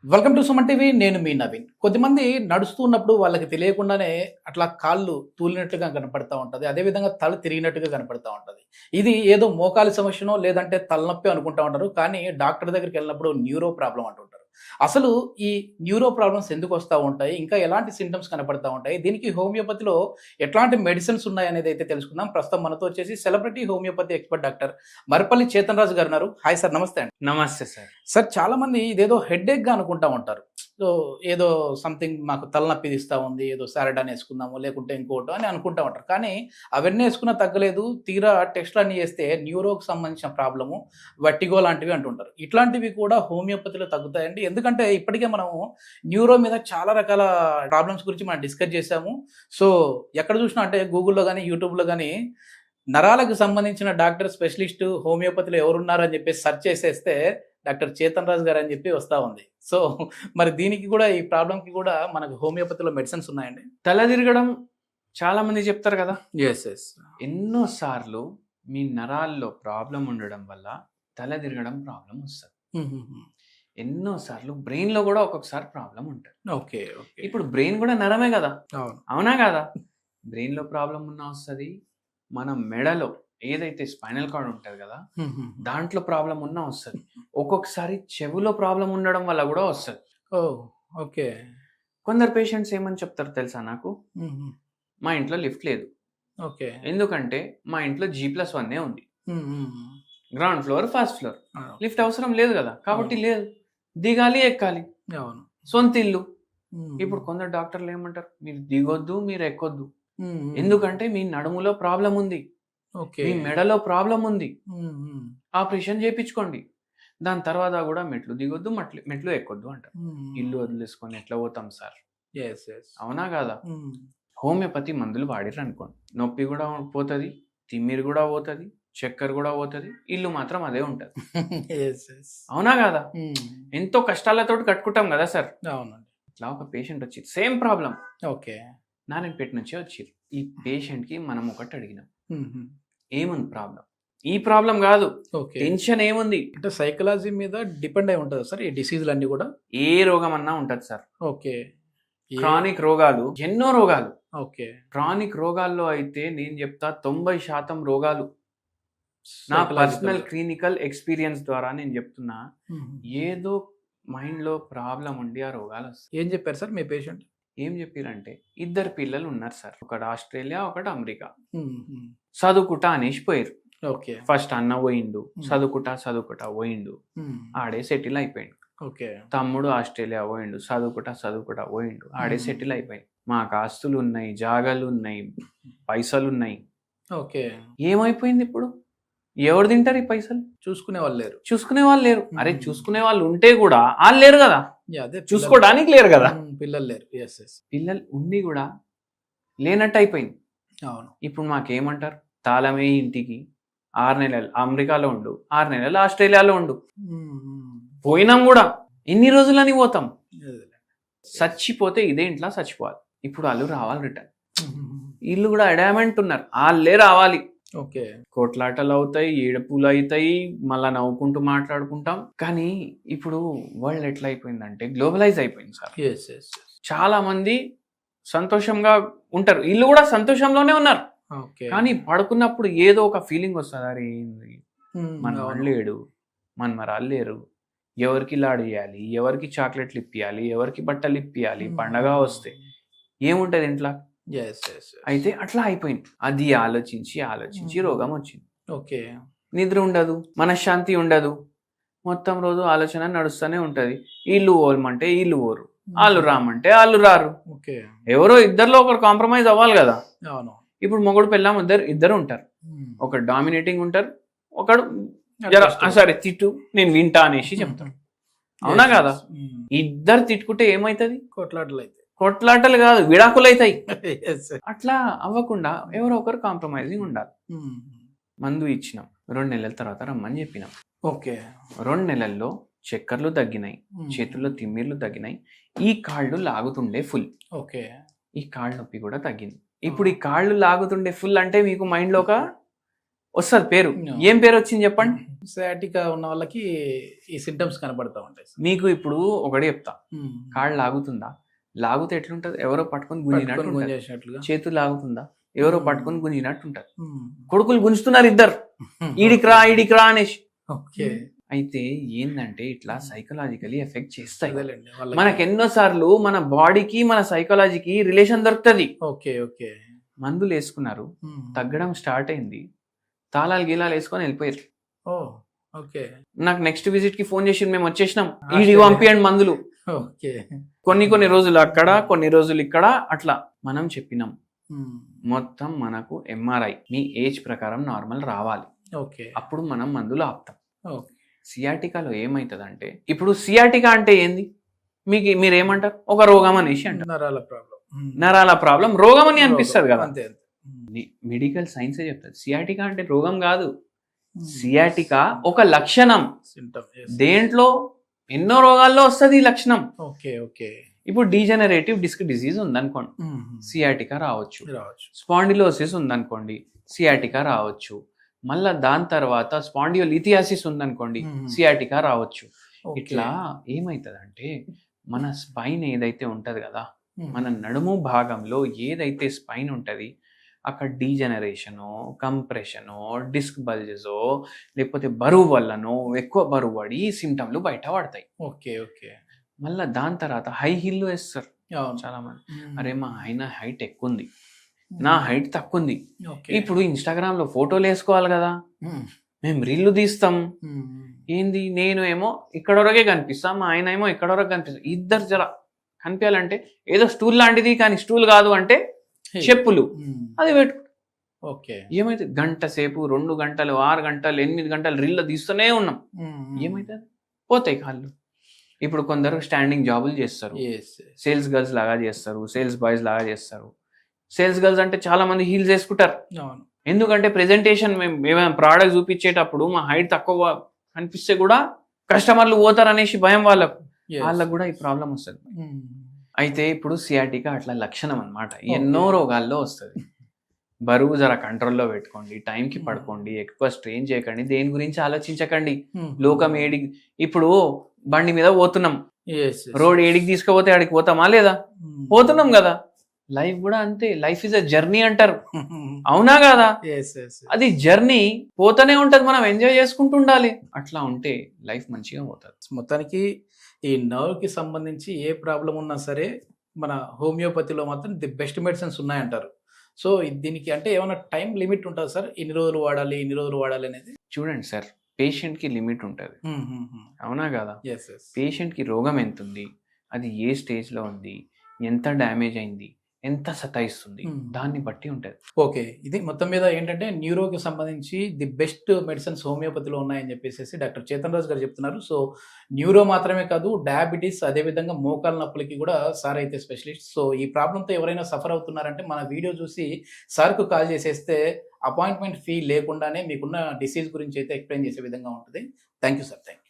Welcome to Suman TV. నేను మీ నవీన్. కొద్దిమంది నడుస్తూ ఉన్నప్పుడు వాళ్ళకి తెలియకుండానే అట్లా కాళ్ళు తూలినట్టుగా కనపడతా ఉంటది. అదేవిధంగా తల తిరిగినట్టుగా కనపడతా ఉంటది. ఇది ఏదో మోకాలి సమస్యనో లేదంటే తలనొప్పి అనుకుంటా ఉంటారు. కానీ డాక్టర్ దగ్గరికి వెళ్ళినప్పుడు న్యూరో ప్రాబ్లమ్ అంటుంటారు. అసలు ఈ న్యూరో ప్రాబ్లమ్స్ ఎందుకు వస్తా ఉంటాయి? ఇంకా ఎలాంటి సింప్టమ్స్ కనపడతా ఉంటాయి? దీనికి హోమియోపతిలో ఎట్లాంటి మెడిసిన్స్ ఉన్నాయనేది అయితే తెలుసుకుందాం. ప్రస్తుతం మనతో వచ్చేసి celebrity homeopathy expert doctor Marapalli Chetan Raju గారు ఉన్నారు. హాయ్ సార్, నమస్తే అండి. నమస్తే సార్. సార్, చాలా మంది ఇదేదో హెడేక్ గా అనుకుంటా ఉంటారు. సో ఏదో సంథింగ్ మాకు తలనొప్పి తీస్తా ఉంది, ఏదో సారడాన్ వేసుకుందాము లేకుంటే ఇంకోటో అని అనుకుంటా ఉంటారు. కానీ అవన్నీ వేసుకున్నా తగ్గలేదు. తీరా టెస్ట్లు అన్ని చేస్తే న్యూరోకి సంబంధించిన ప్రాబ్లము, వట్టిగో లాంటివి అంటుంటారు. ఇట్లాంటివి కూడా హోమియోపతిలో తగ్గుతాయండి. ఎందుకంటే ఇప్పటికే మనము న్యూరో మీద చాలా రకాల ప్రాబ్లమ్స్ గురించి మనం డిస్కస్ చేసాము. సో ఎక్కడ చూసినా అంటే గూగుల్లో కానీ యూట్యూబ్లో కానీ నరాలకు సంబంధించిన డాక్టర్ స్పెషలిస్ట్ హోమియోపతిలో ఎవరున్నారు అని చెప్పేసి సెర్చ్ చేసేస్తే డాక్టర్ చేతన్ రాజు గారు అని చెప్పి వస్తూ ఉంది. సో మరి దీనికి కూడా, ఈ ప్రాబ్లంకి కూడా మనకు హోమియోపతిలో మెడిసిన్స్ ఉన్నాయండి? తల తిరగడం చాలా మంది చెప్తారు కదా. ఎస్. ఎన్నోసార్లు మీ నరాల్లో ప్రాబ్లం ఉండడం వల్ల తల తిరగడం ప్రాబ్లం వస్తుంది. ఎన్నోసార్లు బ్రెయిన్ లో కూడా ఒక్కొక్కసారి ప్రాబ్లం ఉంటుంది. ఓకే. ఇప్పుడు బ్రెయిన్ కూడా నరమే కదా, అవును. అవునా కదా? బ్రెయిన్ లో ప్రాబ్లం ఉన్నా వస్తుంది, మన మెడలో ఏదైతే స్పైనల్ కార్డ్ ఉంటుంది కదా దాంట్లో ప్రాబ్లం ఉన్నా వస్తుంది. ఒక్కొక్కసారి చెవులో ప్రాబ్లం ఉండడం వల్ల కూడా వస్తుంది. ఓకే. కొందరు పేషెంట్స్ ఏమని చెప్తారు తెలుసా నాకు? మా ఇంట్లో లిఫ్ట్ లేదు. ఓకే. ఎందుకంటే మా ఇంట్లో G+1 ఉంది, ground floor first floor, lift అవసరం లేదు కదా, కాబట్టి లేదు, దిగాలి ఎక్కాలి, అవును, సొంత ఇల్లు. ఇప్పుడు కొందరు డాక్టర్లు ఏమంటారు, మీరు దిగొద్దు మీరు ఎక్కొద్దు, ఎందుకంటే మీ నడుములో ప్రాబ్లం ఉంది, మీ మెడలో ప్రాబ్లం ఉంది, ఆపరేషన్ చేయించుకోండి, దాని తర్వాత కూడా మెట్లు దిగొద్దు మెట్లు ఎక్కొద్దు అంటారు. ఇల్లు వదిలేసుకొని ఎట్లా పోతాం సార్? అవునా కాదా? హోమియోపతి మందులు వాడిర్రు అనుకోండి, నొప్పి కూడా పోతుంది, తిమ్మిరి కూడా పోతుంది, చక్కెర కూడా పోతుంది, ఇల్లు మాత్రం అదే ఉంటుంది. అవునా కాదా? ఎంతో కష్టాలతో కట్టుకుంటాం కదా సార్. అవునండి. ఇట్లా ఒక పేషెంట్ వచ్చి సేమ్ ప్రాబ్లం, ఓకే, నారాయణపేట నుంచి వచ్చారు. ఈ పేషెంట్ కి మనం ఒకటి అడిగినాం, ఏముంది ప్రాబ్లం? ఈ ప్రాబ్లం కాదు, టెన్షన్ ఏముంది అంటే సైకలాజీ మీద డిపెండ్ అయి ఉంటుంది సార్ ఈ డిసీజులు అన్ని కూడా. ఏ రోగం అన్నా ఉంటది సార్. ఓకే. క్రానిక్ రోగాలు, ఎన్నో రోగాలు. ఓకే. క్రానిక్ రోగాల్లో అయితే నేను చెప్తా 90% రోగాలు నా పర్సనల్ క్లినికల్ ఎక్స్పీరియన్స్ ద్వారా నేను చెప్తున్నా, ఏదో మైండ్ లో ప్రాబ్లం ఉండి ఆ రోగాలు వస్తాయి. ఏం చెప్పారు సార్ మీ పేషెంట్? ఏం చెప్పారంటే, 2 పిల్లలు ఉన్నారు సార్, ఒకటి ఆస్ట్రేలియా ఒకటి అమెరికా, చదువుకుంటా అనేసి పోయారు. ఓకే. ఫస్ట్ అన్న పోయిండు, చదువుకుంటా పోయిండు, ఆడే సెటిల్ అయిపోయిండు. ఓకే. తమ్ముడు ఆస్ట్రేలియా పోయిండు, చదువుకుంటా పోయిండు, ఆడే సెటిల్ అయిపోయిండు. మాకు ఆస్తులు ఉన్నాయి, జాగాలు ఉన్నాయి, పైసలు ఉన్నాయి. ఓకే. ఏమైపోయింది ఇప్పుడు? ఎవరు తింటారు ఈ పైసలు? చూసుకునే వాళ్ళు లేరు. అరే చూసుకునే వాళ్ళు ఉంటే కూడా వాళ్ళు లేరు కదా, చూసుకోవడానికి లేరు కదా, పిల్లలు లేరు. పిల్లలు ఉండి కూడా లేనట్టు అయిపోయింది. అవును. ఇప్పుడు మాకేమంటారు, తాళమే ఇంటికి, 6 నెలలు అమెరికాలో ఉండు, 6 నెలలు ఆస్ట్రేలియాలో ఉండు. పోయినాం కూడా ఎన్ని రోజులని పోతాం? చచ్చిపోతే ఇదే ఇంట్లో చచ్చిపోవాలి. ఇప్పుడు వాళ్ళు రావాలి రిటర్న్, వీళ్ళు కూడా అడామెంట్ ఉన్నారు, వాళ్ళే రావాలి. ఓకే. కోట్లాటలు అవుతాయి, ఏడుపులు అవుతాయి, మళ్ళా నవ్వుకుంటూ మాట్లాడుకుంటాం. కానీ ఇప్పుడు వరల్డ్ ఎట్లా అయిపోయిందంటే గ్లోబలైజ్ అయిపోయింది సార్. చాలా మంది సంతోషంగా ఉంటారు, వీళ్ళు కూడా సంతోషంలోనే ఉన్నారు. కానీ పడుకున్నప్పుడు ఏదో ఒక ఫీలింగ్ వస్తుంది, అరే ఏంది మన వాళ్ళు లేడు, మన మరాలు లేరు, ఎవరికి లాడు చేయాలి, ఎవరికి చాక్లెట్లు ఇప్పియాలి, ఎవరికి బట్టలు ఇప్పియాలి, పండగ వస్తే ఏముంటది ఇంట్లో. అయితే అట్లా అయిపోయింది. అది ఆలోచించి రోగం వచ్చింది. ఓకే. నిద్ర ఉండదు, మనశ్శాంతి ఉండదు, మొత్తం రోజు ఆలోచన నడుస్తూనే ఉంటది. వీళ్ళు ఓలమంటే వీళ్ళు ఓరు, వాళ్ళు రామంటే వాళ్ళు రారు. ఎవరో ఇద్దరిలో ఒకరు కాంప్రమైజ్ అవ్వాలి కదా. ఇప్పుడు మొగుడు పెళ్ళాం ఇద్దరు ఉంటారు, ఒకడు డామినేటింగ్ ఉంటారు, ఒకడు సరే తిట్టు నేను వింటా అనేసి చెప్తాడు. అవునా కదా? ఇద్దరు తిట్టుకుంటే ఏమైతుంది? కొట్లాటలు కాదు, విడాకులు అవుతాయి. అట్లా అవ్వకుండా ఎవరో ఒకరు కాంప్రమైజింగ్ ఉండాలి. మందు ఇచ్చినాం, 2 నెలల తర్వాత రమ్మని చెప్పినాం. ఓకే. 2 నెలల్లో చక్కర్లు తగ్గినాయి, చేతుల్లో తిమ్మిర్లు తగ్గినాయి, ఈ కాళ్ళు లాగుతుండే ఫుల్. ఓకే. ఈ కాళ్ళ నొప్పి కూడా తగ్గింది. ఇప్పుడు ఈ కాళ్ళు లాగుతుండే ఫుల్ అంటే మీకు మైండ్ లో ఒక వస్తుంది పేరు. ఏం పేరు వచ్చింది చెప్పండి? సయాటికా ఉన్న వాళ్ళకి ఈ సింటమ్స్ కనబడతా ఉంటాయి సార్. మీకు ఇప్పుడు ఒకటి చెప్తా, కాళ్ళు లాగుతుందా? లాగుతే ఎట్లుంటది? ఎవరో పట్టుకొని గుంజినట్టు పట్టుకొని ఉంటది. గుంజేసినట్లుగా. చేతులు లాగుతుందా? ఎవరో పట్టుకొని గుంజినట్టు ఉంటది. కొడుకులు గుంజుతున్నారు ఇద్దరు, ఈడికి రా అనేసి. ఓకే. అయితే ఏందంటే ఇట్లా సైకలాజికలీ ఎఫెక్ట్ చేస్తాయి. అదేలేండి వాళ్ళకి. మనకి ఎన్నోసార్లు మన బాడీకి మన సైకాలజీకి రిలేషన్ దొరుకుతుంది. Okay okay. మందులు వేసుకున్నారు, తగ్గడం స్టార్ట్ అయింది, తాళాలు గీలాలు వేసుకొని వెళ్ళిపోయారు. ఓ ఓకే. నాకు నెక్స్ట్ విజిట్ కి ఫోన్ చేసి మేము వచ్చేసినాం, ఈడికి పంపియండి మందులు. ఓకే. కొన్ని రోజులు అక్కడ, కొన్ని రోజులు ఇక్కడ, అట్లా మనం చెప్పినాం. మొత్తం మనకు ఎంఆర్ఐ మీ ఏజ్ ప్రకారం నార్మల్ రావాలి, ఓకే. అప్పుడు మనం మందులు ఆపుతాం. ఓకే. సియాటికాలో ఏమవుతుందంటే, ఇప్పుడు సియాటికా అంటే ఏంది మీరు ఏమంటారు? ఒక రోగం అనేసి అంటారు. నరాల ప్రాబ్లం. నరాల ప్రాబ్లం రోగం అని అనిపిస్తుంది కదా. అంతే. మెడికల్ సైన్సే చెప్తుంది సియాటికా అంటే రోగం కాదు, సియాటికా ఒక లక్షణం. సింటమ్. దేంట్లో ఎన్నో రోగాల్లో వస్తుంది ఈ లక్షణం. Okay okay. ఇప్పుడు డీజనరేటివ్ డిస్క్ డిసీజ్ ఉందనుకోండి, సియాటికా రావచ్చు. స్పాండిలోసిస్ ఉందనుకోండి, సియాటికా రావచ్చు. మళ్ళా దాని తర్వాత స్పాండియోలిథియాసిస్ ఉందనుకోండి, సియాటికా రావచ్చు. ఇట్లా ఏమవుతుందంటే మన స్పైన్ ఏదైతే ఉంటది కదా, మన నడుము భాగంలో ఏదైతే స్పైన్ ఉంటది అక్కడ డీజనరేషనో, కంప్రెషనో, డిస్క్ బల్జెసో, లేకపోతే బరువు వల్లనో, ఎక్కువ బరువు పడి సిమ్టమ్లు బయట పడతాయి. Okay okay. మళ్ళీ దాని తర్వాత హై హీల్ వేస్తారు చాలా మంది. అరే మా ఆయన హైట్ ఎక్కువ ఉంది, నా హైట్ తక్కువ ఉంది. ఇప్పుడు ఇన్స్టాగ్రామ్ లో ఫోటోలు వేసుకోవాలి కదా, మేము రీళ్లు తీస్తాం. ఏంది, నేను ఏమో ఇక్కడ వరకే కనిపిస్తాం, మా ఆయన ఏమో ఇక్కడ వరకు కనిపిస్తాం. ఇద్దరు జర కనిపించాలంటే ఏదో స్టూల్ లాంటిది, కానీ స్టూల్ కాదు అంటే చెప్పులు అది పెట్టు. ఓకే. ఏమైతే గంట సేపు, 2 గంటలు, 6 గంటలు, 8 గంటలు రీళ్లు తీస్తూనే ఉన్నాం, ఏమైతుంది? పోతాయి కాళ్ళు. ఇప్పుడు కొందరు స్టాండింగ్ జాబులు చేస్తారు, సేల్స్ గర్ల్స్ లాగా చేస్తారు, సేల్స్ బాయ్స్ లాగా చేస్తారు. సేల్స్ గర్ల్స్ అంటే చాలా మంది హీల్స్ వేసుకుంటారు, ఎందుకంటే ప్రెజెంటేషన్ మేము ఏమైనా ప్రోడక్ట్ చూపించేటప్పుడు మా హైట్ తక్కువ కనిపిస్తే కూడా కస్టమర్లు పోతారు అనేసి భయం వాళ్ళకు కూడా ఈ ప్రాబ్లం వస్తుంది. అయితే ఇప్పుడు సియాటికా అట్లా లక్షణం అన్నమాట, ఎన్నో రోగాల్లో వస్తుంది. బరువు జర కంట్రోల్లో పెట్టుకోండి, టైంకి పడుకోండి, ఎక్కువ స్ట్రెయిన్ చేయకండి, దేని గురించి ఆలోచించకండి. లోకం ఏడికి, ఇప్పుడు బండి మీద పోతున్నాం, రోడ్ ఏడికి తీసుకుపోతే ఆడికి పోతామా లేదా? పోతున్నాం కదా. లైఫ్ కూడా అంతే, లైఫ్ ఇస్ అ జర్నీ అంటారు, అవునా కదా? అది జర్నీ పోతూనే ఉంటది, మనం ఎంజాయ్ చేసుకుంటూ ఉండాలి. అట్లా ఉంటే లైఫ్ మంచిగా పోతుంది. మొత్తానికి ఈ నర్వ్ కి సంబంధించి ఏ ప్రాబ్లం ఉన్నా సరే మన హోమియోపతిలో మాత్రం ది బెస్ట్ మెడిసిన్స్ ఉన్నాయంటారు. సో దీనికి అంటే ఏమైనా టైం లిమిట్ ఉంటుంది సార్, ఇన్ని రోజులు వాడాలి అనేది? చూడండి సార్, పేషెంట్ కి లిమిట్ ఉంటుంది, అవునా కదా? పేషెంట్ కి రోగం ఎంత ఉంది, అది ఏ స్టేజ్ లో ఉంది, ఎంత డ్యామేజ్ అయింది, ఎంత సతాయిస్తుంది, దాన్ని బట్టి ఉంటుంది. ఓకే. ఇది మొత్తం మీద ఏంటంటే న్యూరోకి సంబంధించి ది బెస్ట్ మెడిసిన్స్ హోమియోపతిలో ఉన్నాయని చెప్పేసి డాక్టర్ చేతన్ రాజు గారు చెప్తున్నారు. సో న్యూరో మాత్రమే కాదు, డయాబెటీస్, అదేవిధంగా మోకాల నొప్పులకి కూడా సార్ అయితే స్పెషలిస్ట్. సో ఈ ప్రాబ్లంతో ఎవరైనా సఫర్ అవుతున్నారంటే మన వీడియో చూసి సార్కు కాల్ చేసేస్తే అపాయింట్మెంట్ ఫీ లేకుండానే మీకున్న డిసీజ్ గురించి అయితే ఎక్స్ప్లెయిన్ చేసే విధంగా ఉంటుంది. Thank you sir. Thank you.